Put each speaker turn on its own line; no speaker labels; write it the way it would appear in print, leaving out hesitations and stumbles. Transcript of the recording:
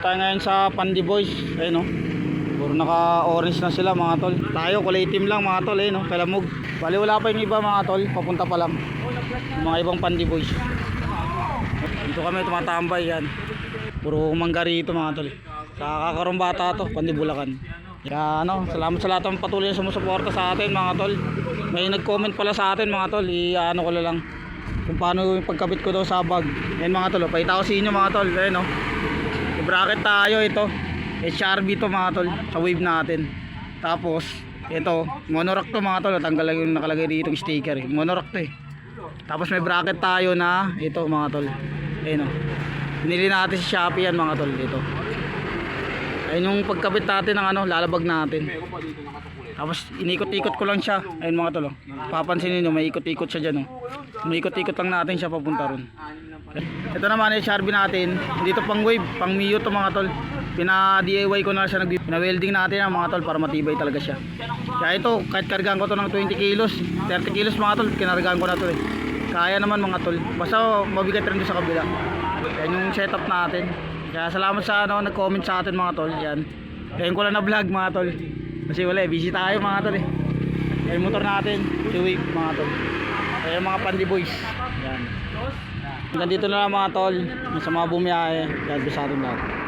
Tayo ngayon sa Pandi Boys, ayun no. Puro naka-orange na sila mga tol. Tayo kulay itim lang mga tol, ayun no, kalamog. Bali wala pa yung iba mga tol, papunta pa lang. Yung mga ibang Pandi Boys. Dito kami tumatambay yan. Puro mangga rito mga tol. Kakakarong bata to, Pandi Bulacan. Kaya ano, salamat sa lahat ng patuloy na sumusuporta sa atin mga tol. May nag-comment pala sa atin mga tol, i-ano ko lang kung paano yung pagkabit ko daw sa bag. Yan mga tol, pakita ko sa inyo mga tol, ayun no. Bracket tayo ito. HRB to mga tol, sa wave natin. Tapos ito, monorack to mga tol, tanggal lang yung nakalagay dito yung sticker eh. Monorack to eh. Tapos may bracket tayo na ito mga tol. Ayun oh. Binili natin sa Shopee yan mga tol dito. Ayun yung pagkabit natin ng ano, lalabag natin. Tapos inikot-ikot ko lang siya. Ayun mga tol oh. Papansinin niyo may ikot-ikot siya diyan oh. Umiikot-ikot lang natin siya papunta ron. Ito naman ay HRB natin. Dito pang wave, pang Mio to mga tol. Pina-DIY ko na siya, pina-welding natin mga tol para matibay talaga siya. Kaya ito, kahit kargaan ko to ng 20 kilos, 30 kilos mga tol, kinargaan ko na to eh. Kaya naman mga tol. Basta mabigat rin sa kabila. Yan yung setup natin. Kaya salamat sa ano, nag-comment sa atin mga tol. Yan. Ngayon ko lang na vlog mga tol. Kasi wala eh, busy tayo mga tol eh. Yung motor natin, si Wave mga tol. Kaya yung mga Pandi Boys. Yan. Hanggang dito na lang mga tol. Sa mga bumiyahe. God bless sa ating lahat.